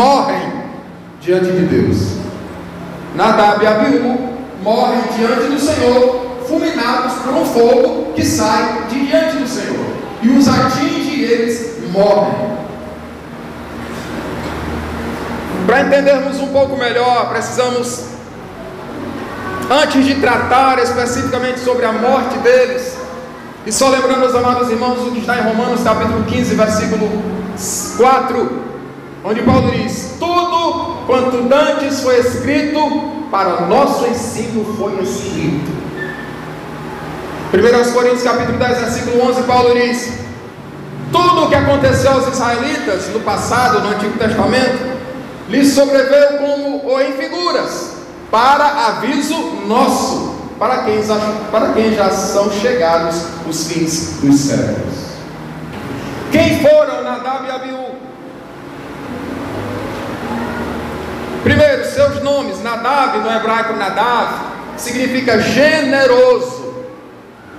morrem diante de Deus. Nadab e Abiú morrem diante do Senhor, fulminados por um fogo que sai de diante do Senhor, e os atinge e eles morrem. Para entendermos um pouco melhor, precisamos, antes de tratar especificamente sobre a morte deles, e só lembrando aos amados irmãos o que está em Romanos capítulo 15, versículo 4, onde Paulo diz: tudo quanto dantes foi escrito, para nosso ensino foi escrito. 1 Coríntios capítulo 10, versículo 11, Paulo diz: tudo o que aconteceu aos israelitas no passado, no Antigo Testamento, lhes sobreveu como em figuras, para aviso nosso, para quem já são chegados os fins dos séculos. Quem foram Nadab e Abiú? Primeiro, seus nomes. Nadab, no hebraico Nadav, significa generoso.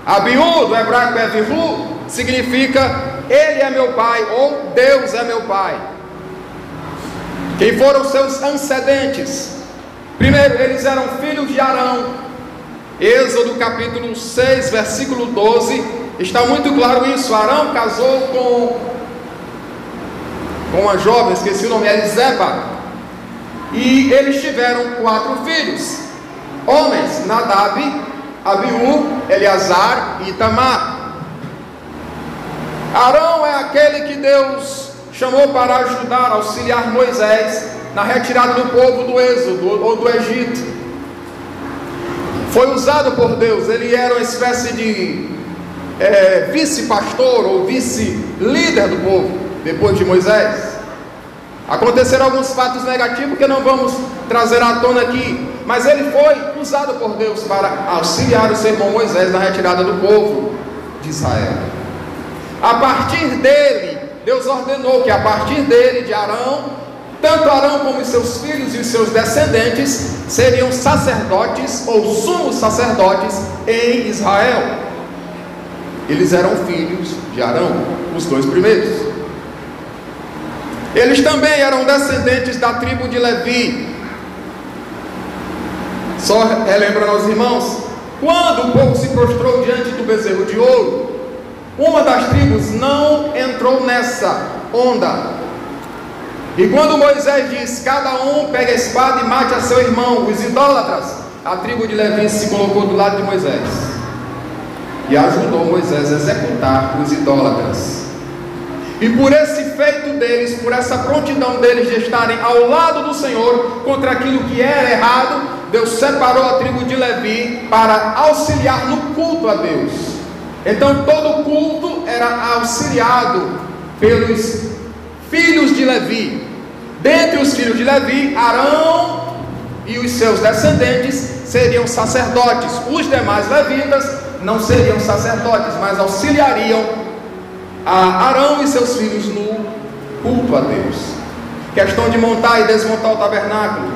Abiú, do hebraico Evihu, significa ele é meu pai, ou Deus é meu pai. Quem foram seus antecedentes? Primeiro, eles eram filhos de Arão. Êxodo capítulo 6, versículo 12, está muito claro isso. Arão casou com uma jovem, esqueci o nome, Elizeba, e eles tiveram 4 filhos, homens: Nadab, Abiú, Eleazar e Itamar. Arão é aquele que Deus chamou para ajudar, auxiliar Moisés na retirada do povo do Êxodo ou do Egito. Foi usado por Deus. Ele era uma espécie de vice-pastor ou vice-líder do povo depois de Moisés. Aconteceram alguns fatos negativos que não vamos trazer à tona aqui, mas ele foi usado por Deus para auxiliar o seu irmão Moisés na retirada do povo de Israel. A partir dele, Deus ordenou que a partir dele, de Arão, tanto Arão como os seus filhos e os seus descendentes seriam sacerdotes ou sumos sacerdotes em Israel. Eles eram filhos de Arão, os 2 primeiros. Eles também eram descendentes da tribo de Levi. Só relembrando aos irmãos, quando o povo se prostrou diante do bezerro de ouro, uma das tribos não entrou nessa onda. E quando Moisés diz: cada um pegue a espada e mate a seu irmão, os idólatras, a tribo de Levi se colocou do lado de Moisés e ajudou Moisés a executar os idólatras. E por esse feito deles, por essa prontidão deles de estarem ao lado do Senhor contra aquilo que era errado, Deus separou a tribo de Levi para auxiliar no culto a Deus. Então todo culto era auxiliado pelos filhos de Levi. Dentre os filhos de Levi, Arão e os seus descendentes seriam sacerdotes. Os demais levitas não seriam sacerdotes, mas auxiliariam a Arão e seus filhos no culto a Deus. Questão de montar e desmontar o tabernáculo,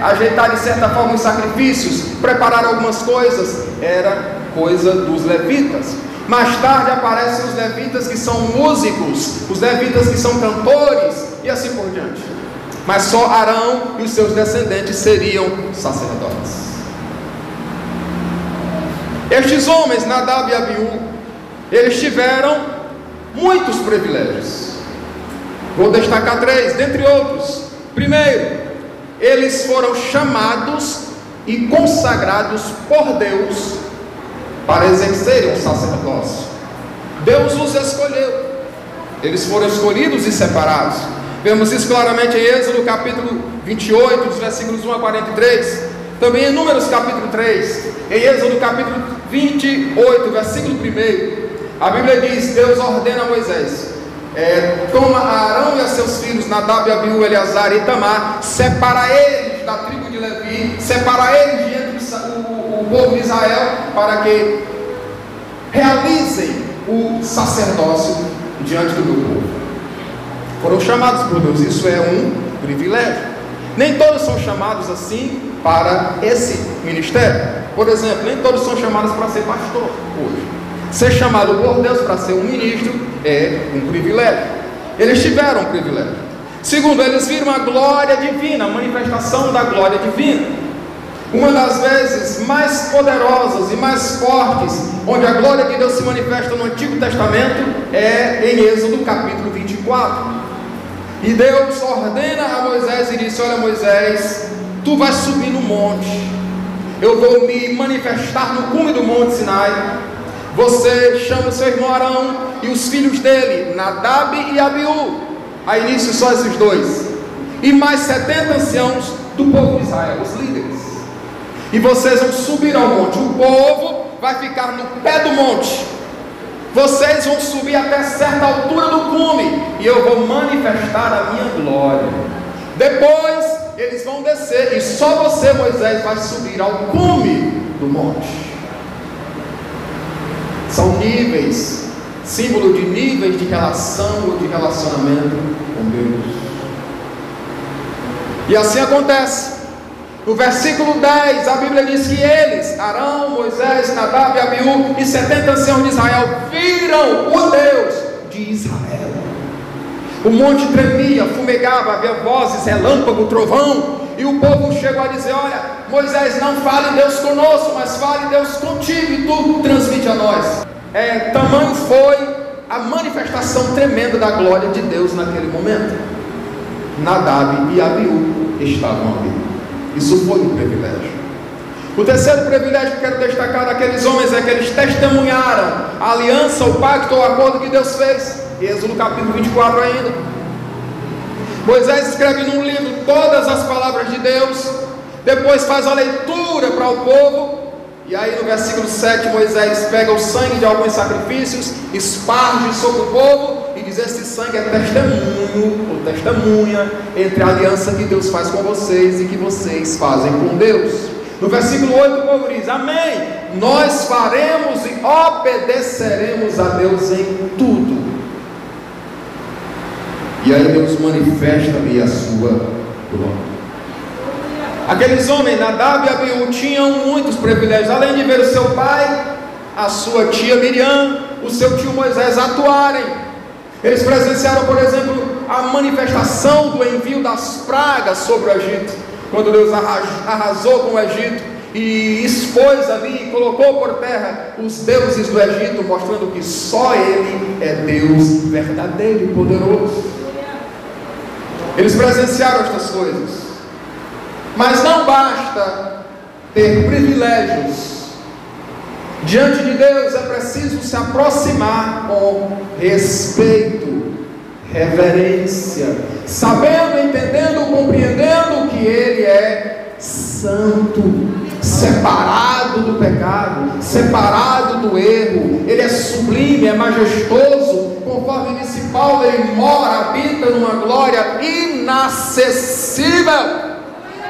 ajeitar de certa forma os sacrifícios, preparar algumas coisas, era coisa dos levitas. Mais tarde aparecem os levitas que são músicos, os levitas que são cantores e assim por diante. Mas só Arão e os seus descendentes seriam sacerdotes. Estes homens, Nadab e Abiú, eles tiveram muitos privilégios. Vou destacar 3, dentre outros. Primeiro, eles foram chamados e consagrados por Deus para exercerem o sacerdócio. Deus os escolheu. Eles foram escolhidos e separados. Vemos isso claramente em Êxodo capítulo 28, dos versículos 1 a 43. Também em Números capítulo 3. Em Êxodo capítulo 28, versículo 1. A Bíblia diz: Deus ordena a Moisés: toma Arão e a seus filhos, Nadab, Abiú, Eleazar e Itamar, separa eles da tribo de Levi, separa eles de entre o povo de Israel, para que realizem o sacerdócio diante do meu povo. Foram chamados por Deus. Isso é um privilégio. Nem todos são chamados assim para esse ministério. Por exemplo, nem todos são chamados para ser pastor hoje. Ser chamado por Deus para ser um ministro é um privilégio. Eles tiveram um privilégio. Segundo, eles viram a glória divina, a manifestação da glória divina. Uma das vezes mais poderosas e mais fortes, onde a glória de Deus se manifesta no Antigo Testamento, é em Êxodo capítulo 24. E Deus ordena a Moisés e disse: olha, Moisés, tu vais subir no monte, eu vou me manifestar no cume do monte Sinai. Você chama o seu irmão Arão e os filhos dele, Nadab e Abiú. A início só esses dois, e mais 70 anciãos do povo de Israel, os líderes. E vocês vão subir ao monte. O povo vai ficar no pé do monte. Vocês vão subir até certa altura do cume, e eu vou manifestar a minha glória. Depois eles vão descer, e só você, Moisés, vai subir ao cume do monte. São níveis, símbolo de níveis de relação ou de relacionamento com Deus. E assim acontece. No versículo 10, a Bíblia diz que eles, Arão, Moisés, Nadab e Abiú e 70 anciãos de Israel, viram o Deus de Israel. O monte tremia, fumegava, havia vozes, relâmpago, trovão. E o povo chegou a dizer: olha, Moisés, não fale Deus conosco, mas fale Deus contigo, e tu transmite a nós. Tamanho foi a manifestação tremenda da glória de Deus naquele momento. Nadab e Abiú estavam ali. Isso foi um privilégio. O terceiro privilégio que quero destacar daqueles homens é que eles testemunharam a aliança, o pacto ou o acordo que Deus fez. Êxodo capítulo 24 ainda. Moisés escreve num livro todas as palavras de Deus, depois faz a leitura para o povo, e aí no versículo 7 Moisés pega o sangue de alguns sacrifícios, esparge sobre o povo e diz: esse sangue é testemunho ou testemunha entre a aliança que Deus faz com vocês e que vocês fazem com Deus. No versículo 8 o povo diz: amém, nós faremos e obedeceremos a Deus em tudo. E aí Deus manifesta-lhe a sua glória. Aqueles homens, Nadab e Abiú, tinham muitos privilégios. Além de ver o seu pai, a sua tia Miriam, o seu tio Moisés atuarem, eles presenciaram, por exemplo, a manifestação do envio das pragas sobre o Egito, quando Deus arrasou com o Egito e expôs ali e colocou por terra os deuses do Egito, mostrando que só Ele é Deus verdadeiro e poderoso. Eles presenciaram estas coisas. Mas não basta ter privilégios. Diante de Deus é preciso se aproximar com respeito, reverência, sabendo, entendendo, compreendendo que Ele é santo, separado do pecado, separado do erro. Ele é sublime, é majestoso. Conforme disse Paulo, Ele mora, habita numa glória inacessível.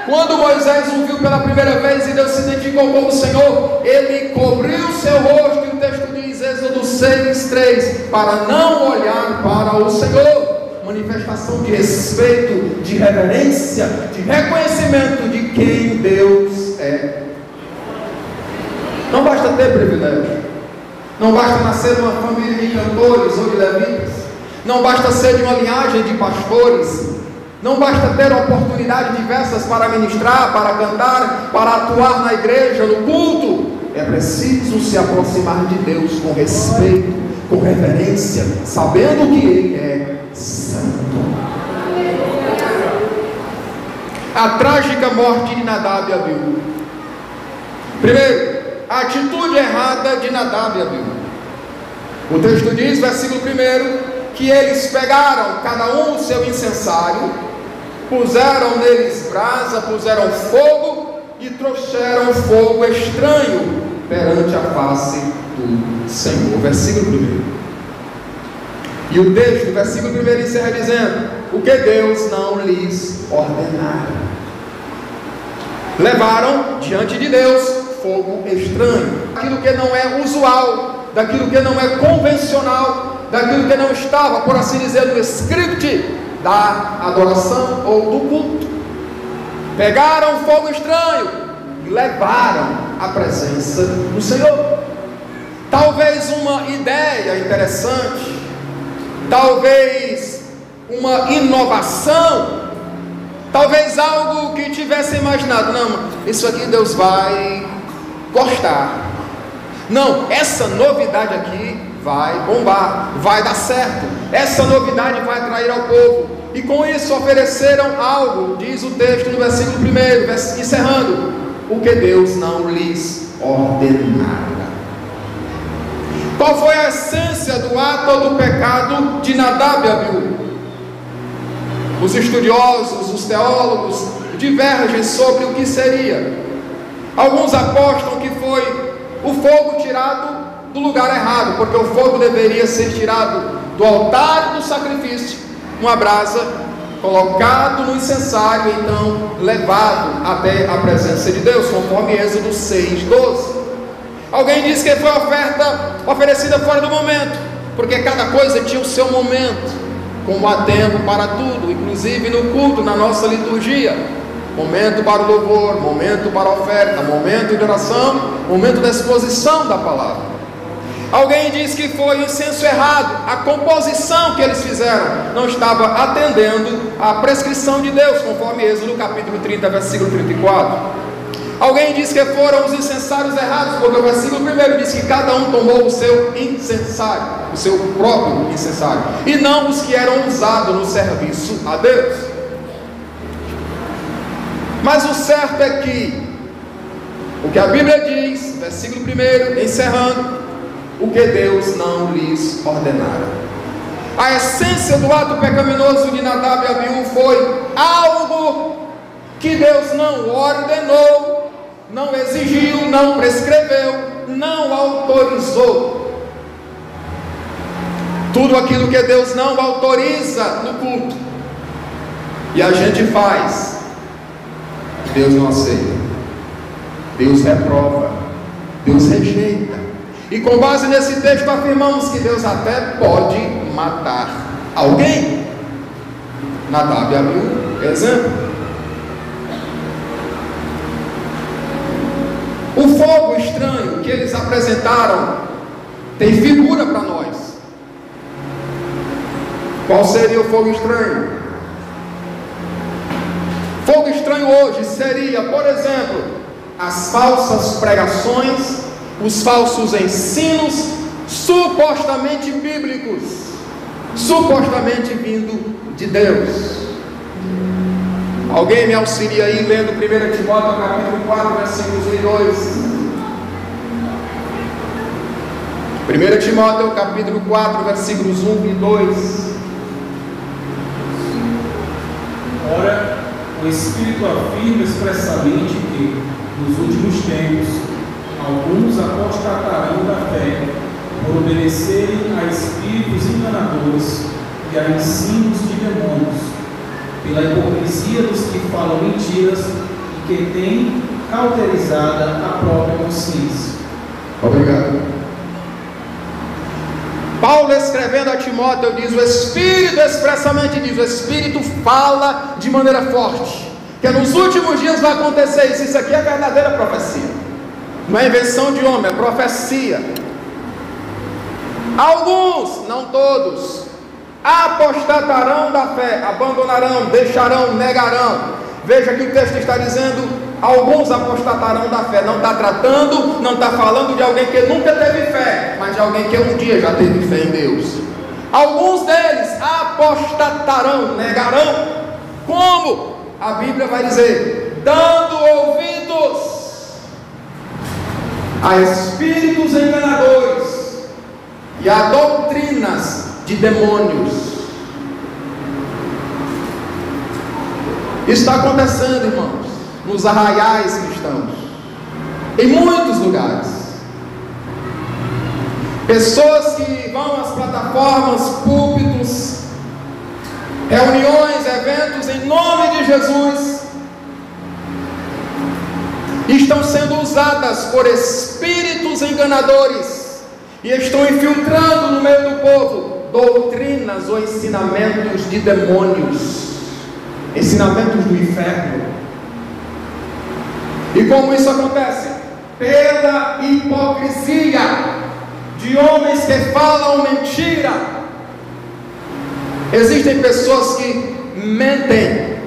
Quando Moisés o viu pela primeira vez e Deus se identificou como Senhor, ele cobriu seu rosto, e o texto diz, Êxodo 6:3, para não olhar para o Senhor. Manifestação de respeito, de reverência, de reconhecimento de quem Deus é. Não basta ter privilégio, não basta nascer numa família de cantores ou de levitas, não basta ser de uma linhagem de pastores, não basta ter oportunidades diversas para ministrar, para cantar, para atuar na igreja, no culto. É preciso se aproximar de Deus com respeito, com reverência, sabendo que Ele é santo. A trágica morte de Nadab e Abiú. Primeiro, a atitude errada de Nadab e Abiú. O texto diz, versículo 1, que eles pegaram cada um o seu incensário, puseram neles brasa, puseram fogo e trouxeram fogo estranho perante a face do Senhor. Versículo 1. E o texto, versículo 1, encerra dizendo: o que Deus não lhes ordenara. Levaram diante de Deus fogo estranho, aquilo que não é usual, daquilo que não é convencional, daquilo que não estava, por assim dizer, no script da adoração ou do culto. Pegaram fogo estranho e levaram à presença do Senhor. Talvez uma ideia interessante, talvez uma inovação, talvez algo que tivesse imaginado, não, isso aqui Deus vai gostar. Não, essa novidade aqui vai bombar, vai dar certo, essa novidade vai atrair ao povo. E com isso ofereceram algo, diz o texto no versículo 1, encerrando, o que Deus não lhes ordenara. Qual foi a essência do ato ou do pecado de Nadab e Abiú? Os estudiosos, os teólogos divergem sobre o que seria. Alguns apostam que foi o fogo tirado do lugar errado, porque o fogo deveria ser tirado do altar do sacrifício, uma brasa, colocado no incensário, então levado até a presença de Deus, conforme Êxodo 6:12. Alguém diz que foi oferta oferecida fora do momento, porque cada coisa tinha o seu momento, como há tempo para tudo, inclusive no culto, na nossa liturgia. Momento para o louvor, momento para a oferta, momento de oração, momento da exposição da palavra. Alguém diz que foi o incenso errado, a composição que eles fizeram não estava atendendo à prescrição de Deus, conforme Êxodo capítulo 30, versículo 34. Alguém diz que foram os incensários errados, porque o versículo 1 diz que cada um tomou o seu incensário, o seu próprio incensário, e não os que eram usados no serviço a Deus. Mas o certo é que o que a Bíblia diz, versículo 1, encerrando, o que Deus não lhes ordenara. A essência do ato pecaminoso de Nadab e Abiú foi algo que Deus não ordenou, não exigiu, não prescreveu, não autorizou. Tudo aquilo que Deus não autoriza no culto e a gente faz, Deus não aceita, Deus reprova, Deus rejeita. E com base nesse texto afirmamos que Deus até pode matar alguém. Nadab e Abiú, exemplo. O fogo estranho que eles apresentaram tem figura para nós. Qual seria o fogo estranho? Fogo estranho hoje seria, por exemplo, as falsas pregações, os falsos ensinos supostamente bíblicos, supostamente vindo de Deus. Alguém me auxilia aí lendo 1 Timóteo capítulo 4, versículos 1 e 2. 1 Timóteo capítulo 4, versículos 1 e 2. Ora, o Espírito afirma expressamente que, nos últimos tempos, alguns apostatarão da fé, por obedecerem a espíritos enganadores e a ensinos de demônios, pela hipocrisia dos que falam mentiras e que têm cauterizada a própria consciência. Obrigado. Paulo, escrevendo a Timóteo, diz: o Espírito expressamente diz, o Espírito fala de maneira forte, que nos últimos dias vai acontecer isso. Isso aqui é verdadeira profecia, não é invenção de homem, é profecia. Alguns, não todos, apostatarão da fé, abandonarão, deixarão, negarão. Veja que o texto está dizendo: alguns apostatarão da fé. Não está tratando, não está falando de alguém que nunca teve fé, mas de alguém que um dia já teve fé em Deus. Alguns deles apostatarão, negarão. Como? A Bíblia vai dizer: dando ouvidos a espíritos enganadores e a doutrinas de demônios. Está acontecendo, irmãos, nos arraiais cristãos, em muitos lugares. Pessoas que vão às plataformas, púlpitos, reuniões, eventos em nome de Jesus, estão sendo usadas por espíritos enganadores e estão infiltrando no meio do povo doutrinas ou ensinamentos de demônios, ensinamentos do inferno. E como isso acontece? Pela hipocrisia de homens que falam mentira. Existem pessoas que mentem,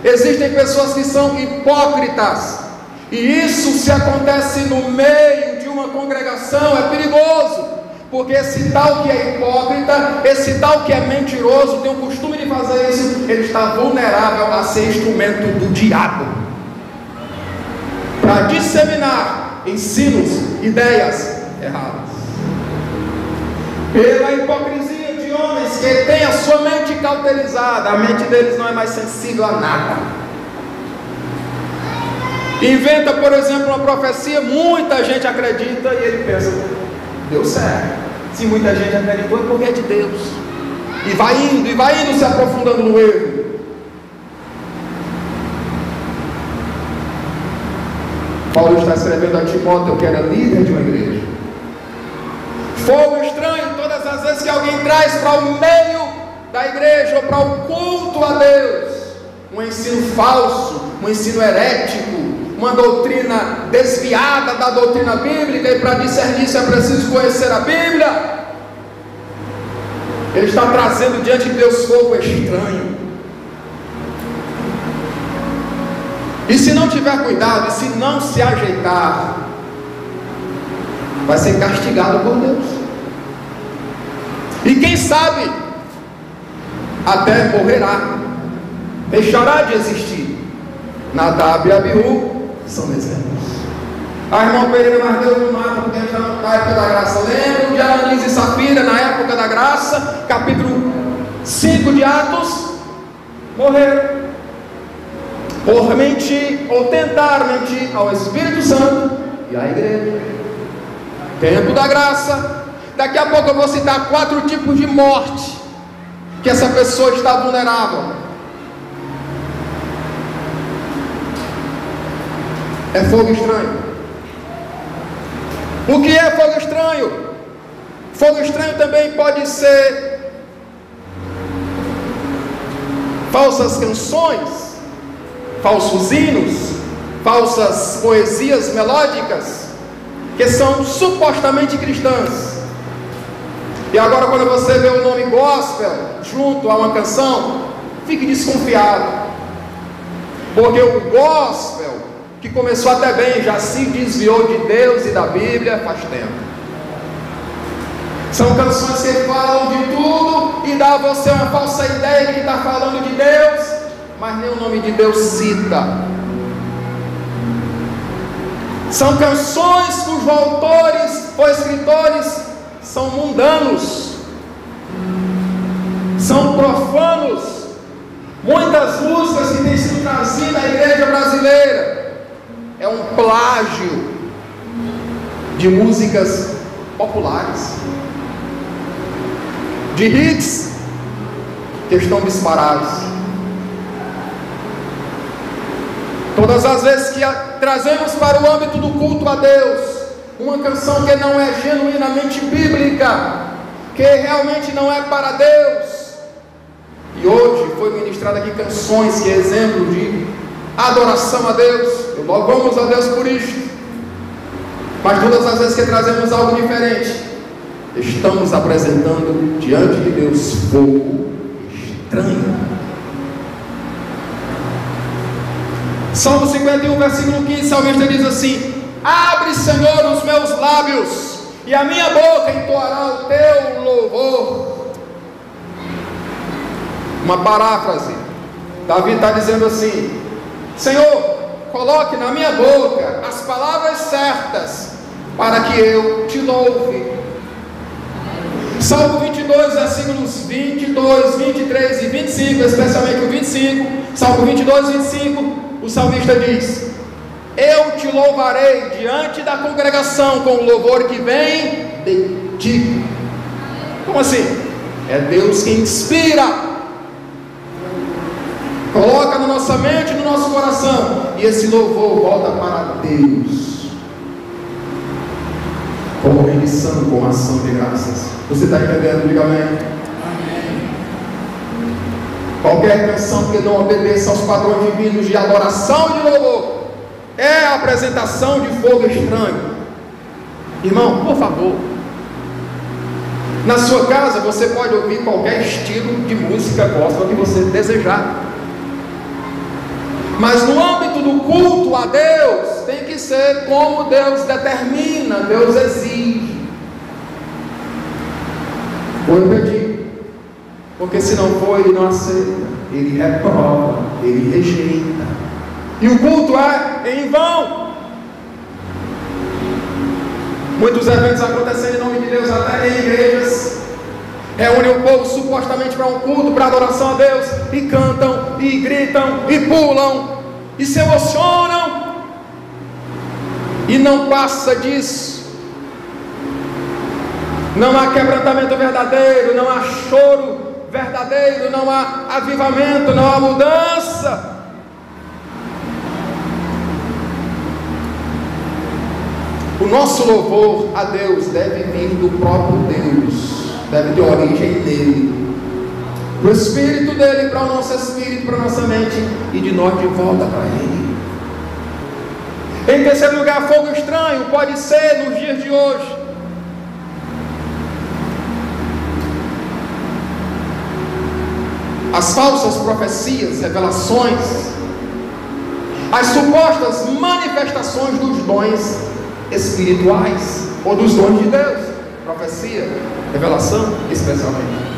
existem pessoas que são hipócritas, e isso, se acontece no meio de uma congregação, é perigoso, porque esse tal que é hipócrita, esse tal que é mentiroso, tem o costume de fazer isso, ele está vulnerável a ser instrumento do diabo para disseminar ensinos, ideias erradas. Pela hipocrisia de homens que têm a sua mente cauterizada, a mente deles não é mais sensível a nada. Inventa, por exemplo, uma profecia, muita gente acredita e ele pensa, deu certo. Se muita gente acreditou é porque é de Deus. E vai indo se aprofundando no erro. Paulo está escrevendo a Timóteo, que era líder de uma igreja. Fogo estranho, todas as vezes que alguém traz para o meio da igreja ou para o culto a Deus um ensino falso, um ensino herético, uma doutrina desviada da doutrina bíblica, e para discernir isso é preciso conhecer a Bíblia. Ele está trazendo diante de Deus fogo estranho. E se não tiver cuidado, e se não se ajeitar, vai ser castigado por Deus. E quem sabe, até morrerá, deixará de existir. Nadab e Abiú são exemplos. A irmã Pereira Mardeu no mapa, porque na época da graça. Lembro de Ananias e Safira, na época da graça, capítulo 5 de Atos, morreram por mentir ou tentar mentir ao Espírito Santo e à igreja. Tempo da graça. Daqui a pouco eu vou citar 4 tipos de morte que essa pessoa está vulnerável. É fogo estranho. O que é fogo estranho? Fogo estranho também pode ser falsas canções, falsos hinos, falsas poesias melódicas, que são supostamente cristãs. E agora, quando você vê o nome gospel junto a uma canção, fique desconfiado, porque o gospel, que começou até bem, já se desviou de Deus e da Bíblia faz tempo. São canções que falam de tudo e dá a você uma falsa ideia de que está falando de Deus, mas nem o nome de Deus cita. São canções cujos autores ou escritores são mundanos, são profanos. Muitas músicas que têm sido trazidas à igreja brasileira é um plágio de músicas populares, de hits que estão disparados. Todas as vezes que trazemos para o âmbito do culto a Deus uma canção que não é genuinamente bíblica, que realmente não é para Deus, e hoje foi ministrado aqui canções que é exemplo de adoração a Deus, louvamos a Deus por isto, mas todas as vezes que trazemos algo diferente, estamos apresentando diante de Deus fogo estranho. Salmo 51, versículo 15, o salmista diz assim: abre, Senhor, os meus lábios, e a minha boca entoará o teu louvor. Uma paráfrase. Davi está dizendo assim: Senhor, coloque na minha boca as palavras certas para que eu te louve. Salmo 22, versículos 22, 23 e 25, especialmente o 25. Salmo 22, 25, o salmista diz: eu te louvarei diante da congregação com o louvor que vem de ti. Como assim? É Deus que inspira, coloca na nossa mente, no nosso coração, e esse louvor volta para Deus como rendição, com ação de graças. Você está entendendo? Diga amém. Amém. Qualquer canção que não obedeça aos padrões divinos de adoração e de louvor é a apresentação de fogo estranho. Irmão, por favor, Na sua casa você pode ouvir qualquer estilo de música gospel que você desejar, mas no âmbito do culto a Deus tem que ser como Deus determina, Deus exige. Ou eu pedi, porque se não for, Ele não aceita, Ele reprova, Ele rejeita, e o culto é em vão. Muitos eventos acontecendo em nome de Deus, até em igrejas, reúnem o povo supostamente para um culto, para adoração a Deus, e cantam, e gritam, e pulam, e se emocionam, e não passa disso. Não há quebrantamento verdadeiro, não há choro verdadeiro, não há avivamento, não há mudança. O nosso louvor a Deus deve vir do próprio Deus, deve ter origem nele, do Espírito dele para o nosso espírito, para a nossa mente, e de nós de volta para Ele. Em terceiro lugar, fogo estranho pode ser nos dias de hoje. As falsas profecias, revelações, as supostas manifestações dos dons espirituais, ou dos dons de Deus, profecia, revelação, especialmente.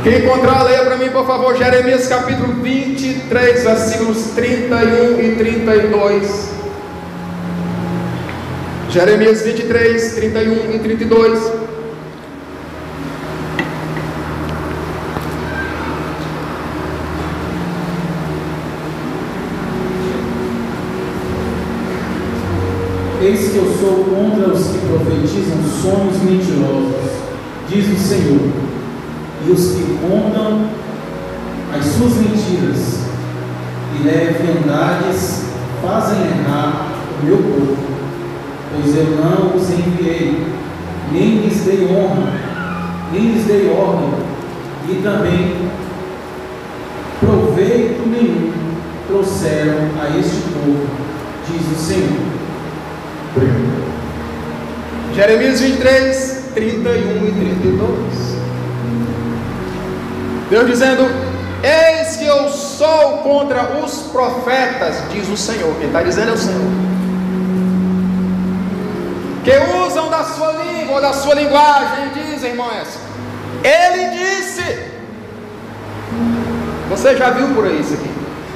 Quem encontrar, leia para mim, por favor, Jeremias capítulo 23, versículos 31 e 32. Jeremias 23, 31 e 32. Eis que eu sou contra os que profetizam sonhos mentirosos, diz o Senhor, e os que contam as suas mentiras e leviandades fazem errar o meu povo, pois eu não os enviei, nem lhes dei honra, nem lhes dei ordem, e também proveito nenhum trouxeram a este povo, diz o Senhor. Jeremias 23, 31 e 32. Deus dizendo: eis que eu sou contra os profetas, diz o Senhor. Quem está dizendo é o Senhor, que usam da sua língua ou da sua linguagem, dizem, irmão, essa. Ele disse. Você já viu por aí isso aqui?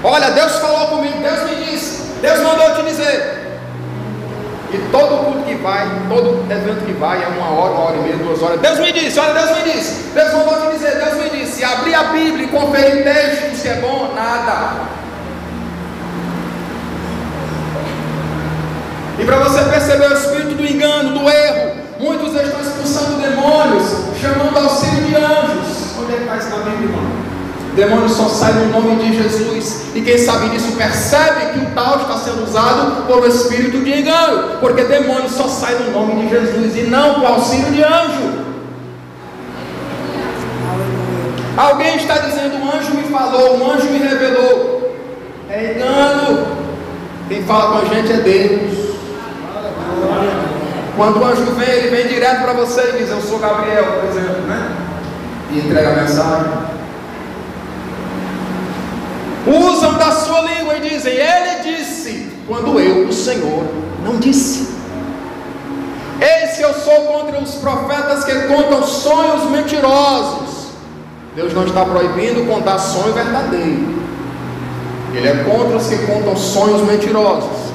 Olha, Deus falou comigo, Deus me disse, Deus mandou te dizer. E todo culto que vai, todo evento que vai, é 1 hora e meia, 2 horas. Deus me disse, olha, Deus me disse, Deus mandou te dizer, Deus me disse. E abrir a Bíblia e conferir textos que é bom, nada. E para você perceber o espírito do engano, do erro, muitos estão expulsando demônios, chamando auxílio de anjos. Onde é que está isso na Bíblia, irmão? Demônio só sai no nome de Jesus. E quem sabe disso percebe que o tal está sendo usado por um espírito de engano, porque demônio só sai no nome de Jesus e não com auxílio de anjo. Alguém está dizendo: um anjo me falou, um anjo me revelou. É engano. Quem fala com a gente é Deus. Quando o anjo vem, ele vem direto para você e diz: eu sou Gabriel, por exemplo, né? E entrega a mensagem. Usam da sua língua e dizem: ele disse, quando eu, o Senhor, não disse. Eis que eu sou contra os profetas que contam sonhos mentirosos. Deus não está proibindo contar sonho verdadeiro. Ele é contra os que contam sonhos mentirosos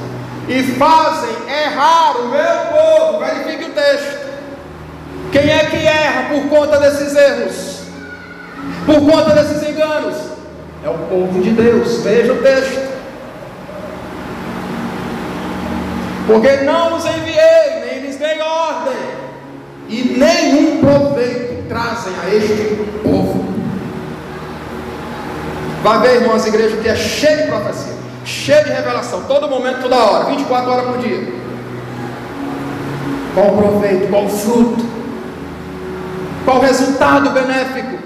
e fazem errar o meu povo. Verifique o texto. Quem é que erra por conta desses erros, por conta desses enganos? É o povo de Deus. Veja o texto. Porque não os enviei, nem lhes dei ordem, e nenhum proveito trazem a este povo. Vai ver, irmãos, a igreja que é cheia de profecia, cheia de revelação, todo momento, toda hora, 24 horas por dia. Qual o proveito, qual o fruto, qual o resultado benéfico?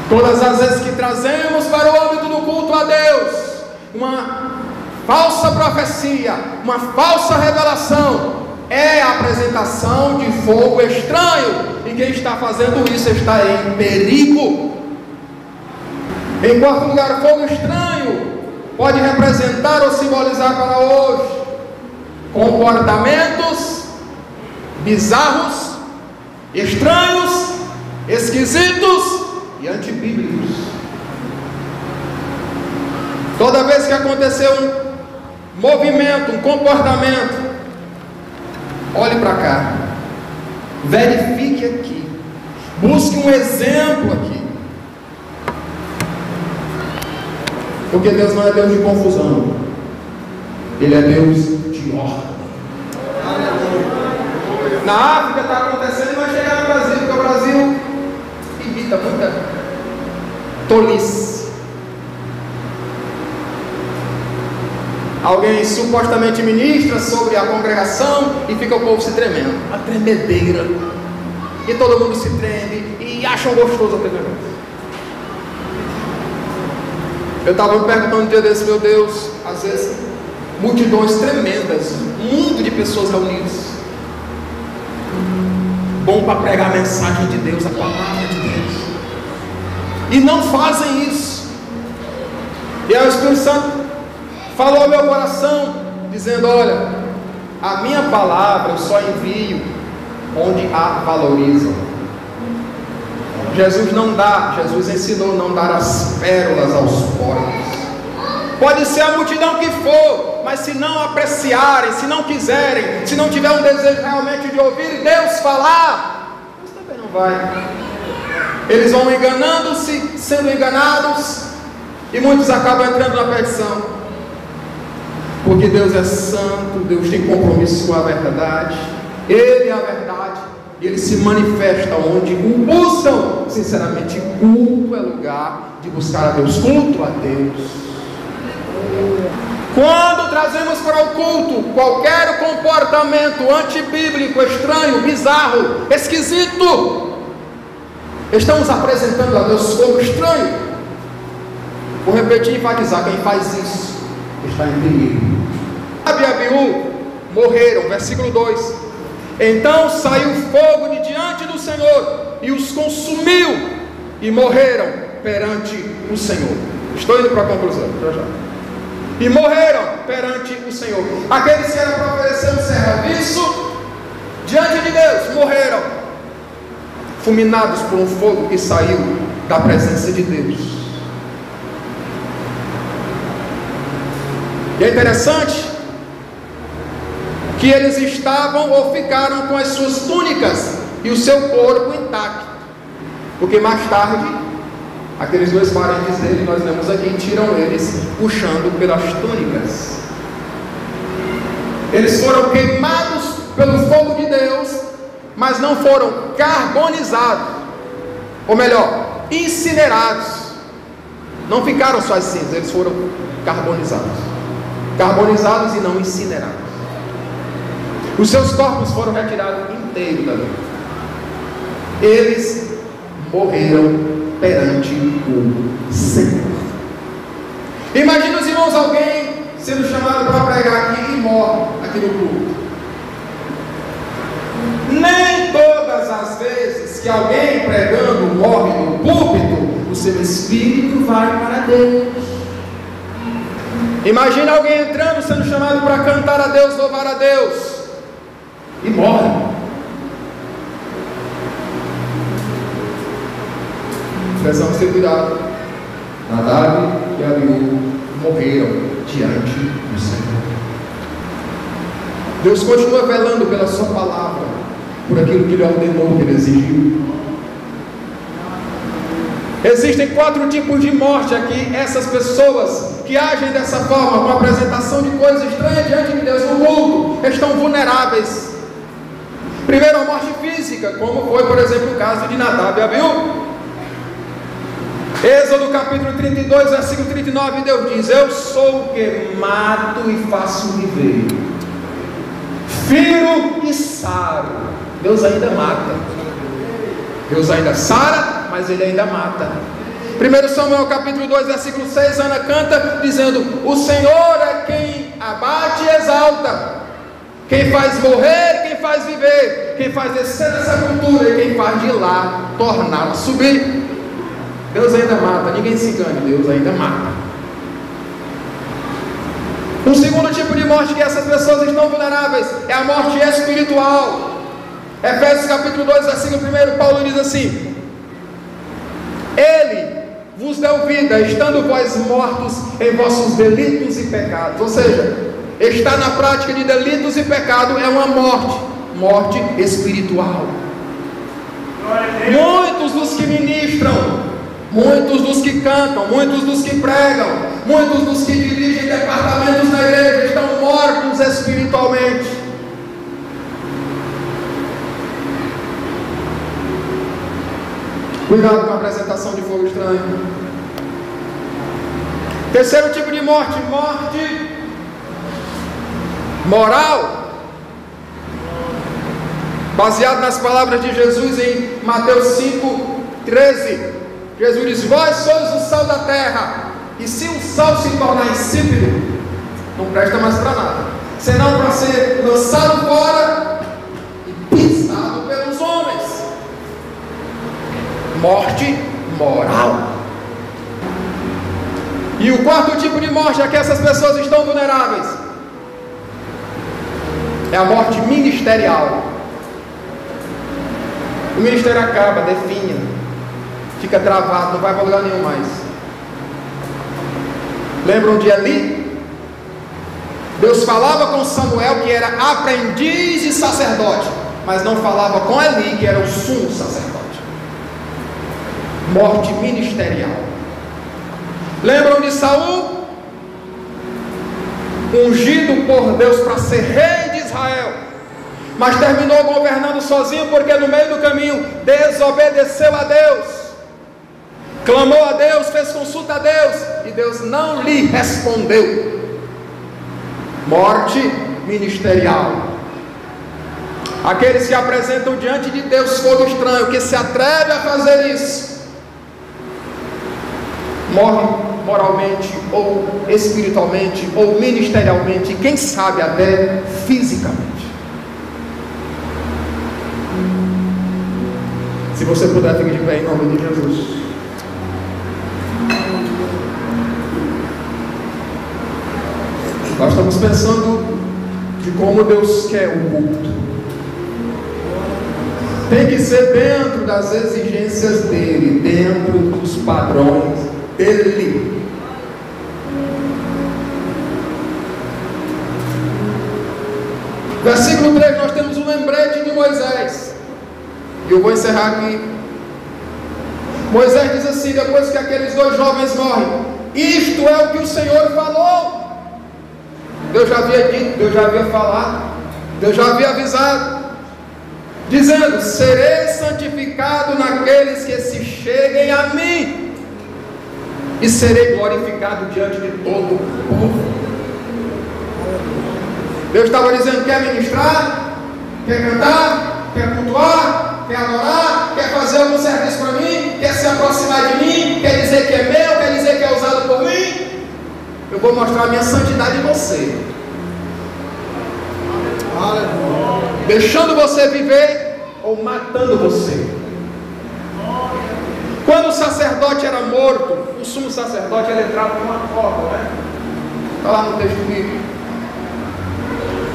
Todas as vezes que trazemos para o âmbito do culto a Deus uma falsa profecia, uma falsa revelação, é a apresentação de fogo estranho, e quem está fazendo isso está em perigo. Em quarto lugar, o fogo estranho pode representar ou simbolizar para hoje comportamentos bizarros, estranhos, esquisitos e antibíblicos. Toda vez que acontecer um movimento, um comportamento, olhe para cá, verifique aqui, busque um exemplo aqui, porque Deus não é Deus de confusão, Ele é Deus de ordem. Na África está acontecendo e vai chegar no Brasil, porque o Brasil imita muita tolice. Alguém supostamente ministra sobre a congregação e fica o povo se tremendo, a tremedeira, e todo mundo se treme e acham gostoso aquele negócio. Eu estava me perguntando um dia desse, meu Deus, às vezes multidões tremendas, um mundo de pessoas reunidas, bom para pregar a mensagem de Deus, a palavra de Deus, e não fazem isso. E aí o Espírito Santo falou ao meu coração, dizendo: olha, a minha palavra eu só envio onde a valorizam. Jesus não dá, Jesus ensinou não dar as pérolas aos porcos. Pode ser a multidão que for, mas se não apreciarem, se não quiserem, se não tiver um desejo realmente de ouvir Deus falar, Deus também não vai. Eles vão enganando-se, sendo enganados, e muitos acabam entrando na perdição. Porque Deus é santo, Deus tem compromisso com a verdade, Ele é a verdade, e Ele se manifesta onde o buscam. Sinceramente, culto é lugar de buscar a Deus, culto a Deus. Quando trazemos para o culto qualquer comportamento antibíblico, estranho, bizarro, esquisito, estamos apresentando a Deus como estranho. Vou repetir e enfatizar: quem faz isso está em perigo. Nadab e Abiú morreram, versículo 2. Então saiu fogo de diante do Senhor e os consumiu, e morreram perante o Senhor. Estou indo para a conclusão, já. E morreram perante o Senhor. Aqueles que eram para oferecer um serviço diante de Deus, morreram, fulminados por um fogo que saiu da presença de Deus. E é interessante que eles estavam ou ficaram com as suas túnicas e o seu corpo intacto, porque mais tarde aqueles dois parentes dele, nós lemos aqui, tiram eles puxando pelas túnicas. Eles foram queimados pelo fogo de Deus, mas não foram carbonizados, ou melhor, incinerados. Não ficaram só as cinzas, eles foram carbonizados e não incinerados. Os seus corpos foram retirados inteiros dali. Eles morreram perante o Senhor. Imagina os irmãos, alguém sendo chamado para pregar aqui e morre aqui no culto. Nem todas as vezes que alguém pregando morre no púlpito, o seu espírito vai para Deus. Imagina alguém entrando, sendo chamado para cantar a Deus, louvar a Deus, e morre. Precisamos ter cuidado. Nadab e Abiú morreram diante do Senhor. Deus continua velando pela sua palavra, por aquilo que Ele ordenou, que Ele exigiu. Existem 4 tipos de morte aqui. Essas pessoas que agem dessa forma, com a apresentação de coisas estranhas diante de Deus no culto, estão vulneráveis. Primeiro, a morte física, como foi, por exemplo, o caso de Nadab e Abiú. Êxodo capítulo 32, versículo 39, Deus diz: eu sou o que mato e faço viver, firo e saro. Deus ainda mata, Deus ainda sara, mas Ele ainda mata. 1 Samuel capítulo 2, versículo 6, Ana canta dizendo: o Senhor é quem abate e exalta, quem faz morrer, quem faz viver, quem faz descer dessa cultura e quem faz de lá torná-la subir. Deus ainda mata, ninguém se engane, Deus ainda mata. Um segundo tipo de morte que essas pessoas estão vulneráveis é a morte espiritual. Efésios capítulo 2, versículo 1, Paulo diz assim: Ele vos deu vida, estando vós mortos em vossos delitos e pecados. Ou seja, estar na prática de delitos e pecado é uma morte espiritual. Muitos dos que ministram, muitos dos que cantam, muitos dos que pregam, muitos dos que dirigem departamentos na igreja estão mortos espiritualmente. Cuidado com a apresentação de fogo estranho. Terceiro tipo de morte moral, baseado nas palavras de Jesus em Mateus 5:13. Jesus diz: vós sois o sal da terra, e se o sal se tornar insípido, não presta mais para nada, senão para ser lançado fora e pisado pelos homens. Morte moral. E o quarto tipo de morte a que essas pessoas estão vulneráveis é a morte ministerial. O ministério acaba, definha, fica travado, não vai para lugar nenhum mais. Lembram de Eli? Deus falava com Samuel, que era aprendiz de sacerdote, mas não falava com Eli, que era o sumo sacerdote. Morte ministerial. Lembram de Saul? Ungido por Deus para ser rei de Israel, mas terminou governando sozinho, porque no meio do caminho desobedeceu a Deus, clamou a Deus, fez consulta a Deus, e Deus não lhe respondeu. Morte ministerial. Aqueles que apresentam diante de Deus fogo estranho, que se atreve a fazer isso, morrem moralmente, ou espiritualmente, ou ministerialmente, quem sabe até fisicamente. Se você puder, fique de pé em nome de Jesus. Nós estamos pensando de como Deus quer o culto. Tem que ser dentro das exigências dele, dentro dos padrões dele. Versículo 3, nós temos um lembrete de Moisés. E eu vou encerrar aqui. Moisés diz assim, depois que aqueles dois jovens morrem: isto é o que o Senhor falou. Deus já havia dito, Deus já havia falado, Deus já havia avisado, dizendo: serei santificado naqueles que se cheguem a mim, e serei glorificado diante de todo o povo. Deus estava dizendo: quer ministrar, quer cantar, quer cultuar, quer adorar, quer fazer algum serviço para mim, quer se aproximar de mim, quer dizer que é meu, quer dizer que é usado por mim, eu vou mostrar a minha santidade em você, deixando você viver ou matando você. Quando o sacerdote era morto, o sumo sacerdote, ele entrava numa cova, né? Está lá no texto bíblico.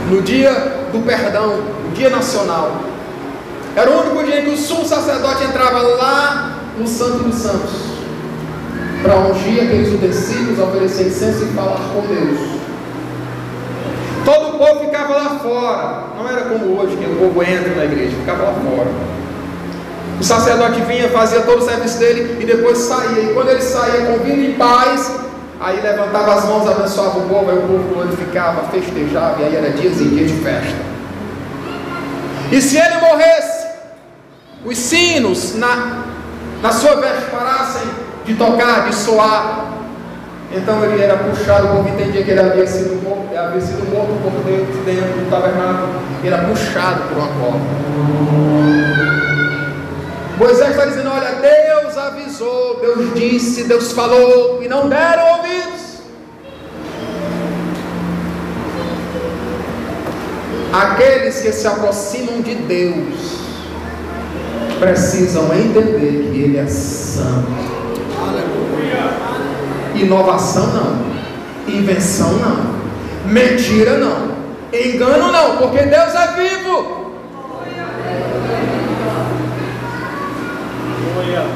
No dia do perdão, o dia nacional, era o único dia em que o sumo sacerdote entrava lá no Santo dos Santos, para ungir aqueles utensílios, oferecer incenso e falar com Deus. Todo o povo ficava lá fora. Não era como hoje, que o povo entra na igreja, ficava lá fora. O sacerdote vinha, fazia todo o serviço dele e depois saía. E quando ele saía com vinho em paz, aí levantava as mãos, abençoava o povo, aí o povo glorificava, festejava, e aí era dias e dias de festa. E se ele morresse, os sinos na sua veste parassem de tocar, de soar, então ele era puxado, o povo entendia que ele havia sido morto por dentro do tabernáculo, ele era puxado por uma corda. Moisés está dizendo: olha, Deus avisou, Deus disse, Deus falou, e não deram ouvidos. Aqueles que se aproximam de Deus precisam entender que Ele é santo. Inovação não, invenção não, mentira não, engano não, porque Deus é vivo.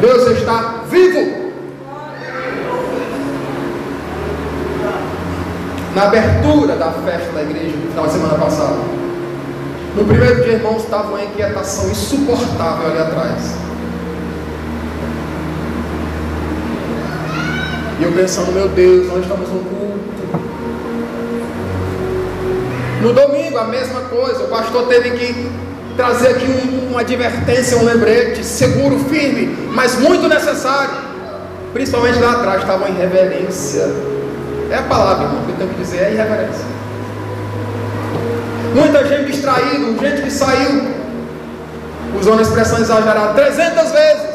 Deus está vivo. Na abertura da festa da igreja, no final de semana passada, no primeiro dia, irmãos, estava uma inquietação insuportável ali atrás. E eu pensando, meu Deus, nós estamos no culto. No domingo, a mesma coisa. O pastor teve que trazer aqui uma advertência, um lembrete, seguro, firme, mas muito necessário. Principalmente lá atrás, estava uma irreverência. É a palavra, irmão, que eu tenho que dizer, é irreverência. Muita gente distraída, gente que saiu, usando a expressão exagerada, 300 vezes.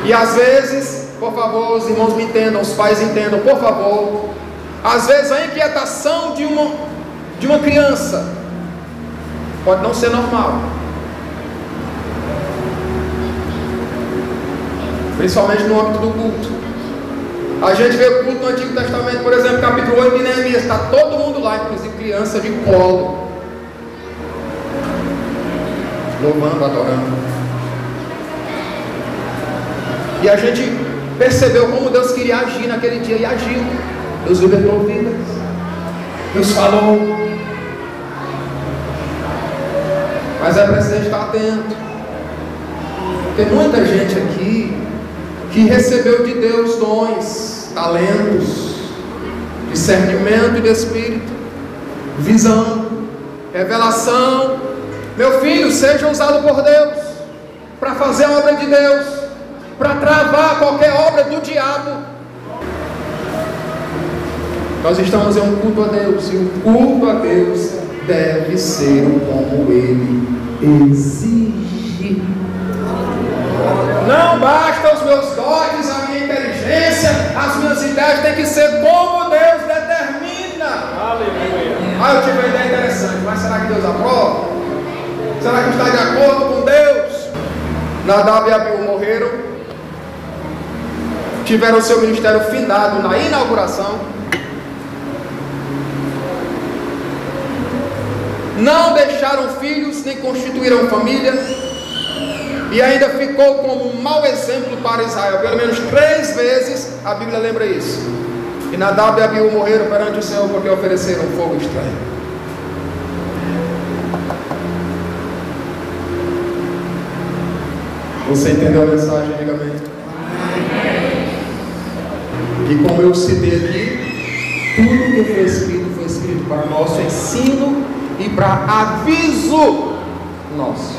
E às vezes, por favor, os irmãos me entendam, os pais entendam, por favor. Às vezes a inquietação de uma criança pode não ser normal. Principalmente no âmbito do culto. A gente vê o culto no Antigo Testamento, por exemplo, capítulo 8 de Neemias, está todo mundo lá, inclusive criança de colo, louvando, adorando. E a gente percebeu como Deus queria agir naquele dia, e agiu. Deus libertou vidas, Deus falou. Mas é preciso estar atento. Tem muita gente aqui que recebeu de Deus dons, talentos, discernimento de espírito, visão, revelação. Meu filho, seja usado por Deus para fazer a obra de Deus, para travar qualquer obra do diabo. Nós estamos em um culto a Deus, e o culto a Deus deve ser como Ele exige. Não basta os meus dotes, a minha inteligência, as minhas ideias, tem que ser como Deus determina. Aleluia. Eu tive uma ideia interessante, mas será que Deus aprova? Será que está de acordo com Deus? Nadab e Abiú morreram, tiveram seu ministério findado na inauguração, não deixaram filhos, nem constituíram família, e ainda ficou como um mau exemplo para Israel. Pelo menos 3 vezes a Bíblia lembra isso. E Nadab e Abiú morreram perante o Senhor porque ofereceram fogo estranho. Você entendeu a mensagem, diga amém? E como eu citei aqui, tudo que foi escrito para nosso ensino e para aviso nosso.